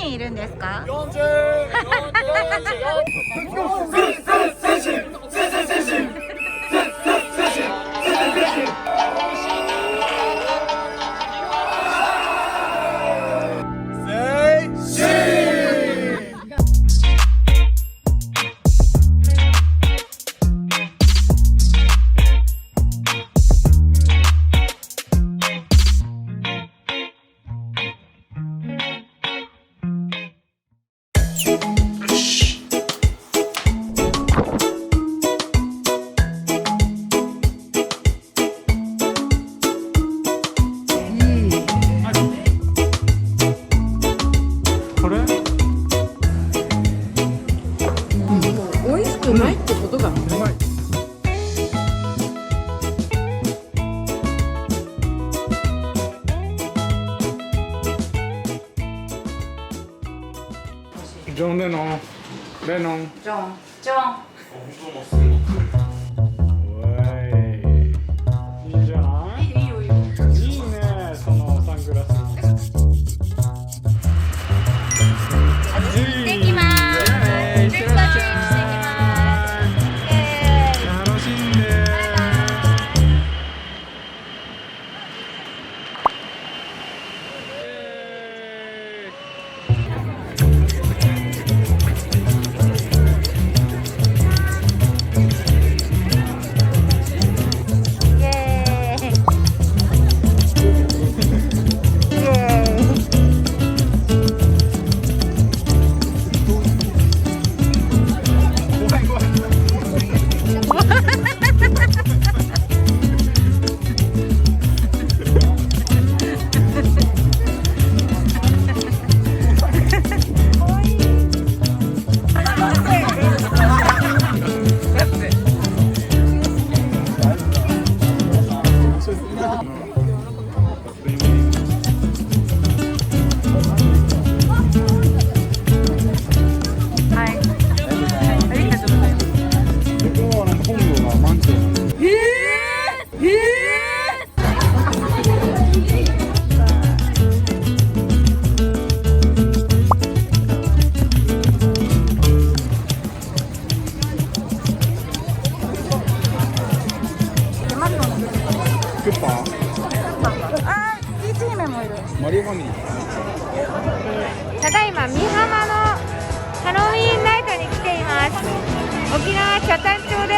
人いるんですか40。うまいってことがうまい。ジョン・レノン。レノン。ジョン。ジョン。いいじゃない。いいよいいよ。いいね、そのサングラス。行ってきます。ただいま美浜のハロウィンナイトに来ています。沖縄北谷町で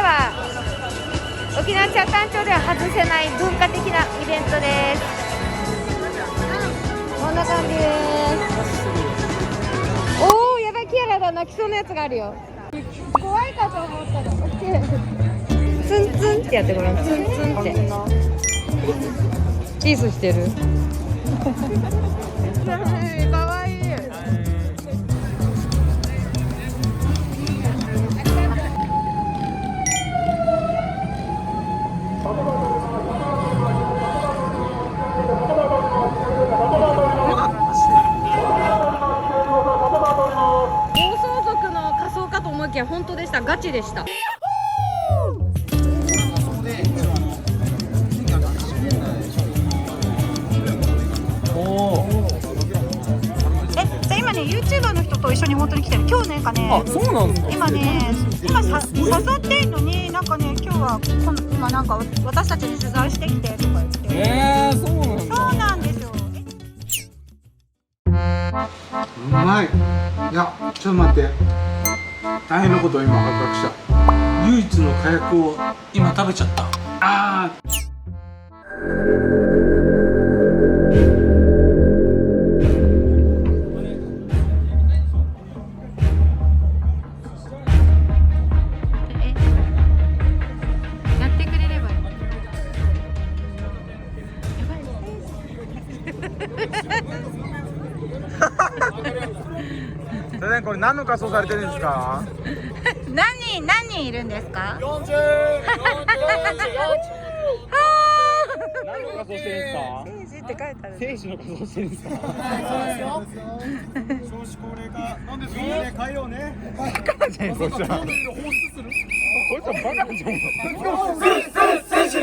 は外せない文化的なイベントです。こんな感じです。おー、やばい、キアラだ、泣きそうなやつがあるよ。怖いかと思ったらツンツンってやってごらん。ツンツンってキスしてる。かわいい。暴走族の仮装かと思いきや本当でした。ガチでした。YouTuber の人と一緒に本当に来てる。今日ね、あ、そうなんですか。今誘ってんのに、なんかね、今日は今なんか私たちに取材してきてとか言って。そうなんだ。そうなんですよ。うまい。いや、ちょっと待って。大変なことを今発覚した。唯一の火薬を今食べちゃった。ああ。これ何の仮装されてるんですか？何人いるんですか？40。何の仮装してるんですか？聖司って書いてある。聖司の仮装してるんですか？そうですよ。少子高齢化なんですよね。帰ろうね。バカじゃん。こいつは。こいつはバカじゃん。聖司。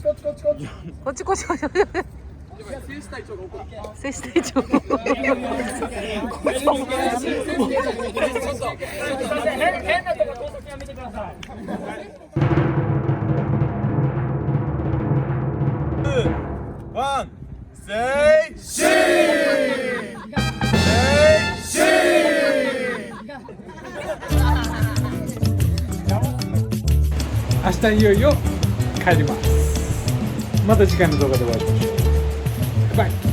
こっちこっちこっち。選手隊長が怒る。選手隊長。変なとこ盗撮やめてください。ワン、セイシー。明日いよいよ帰ります。また次回の動画でお会いしましょう。バイバイ。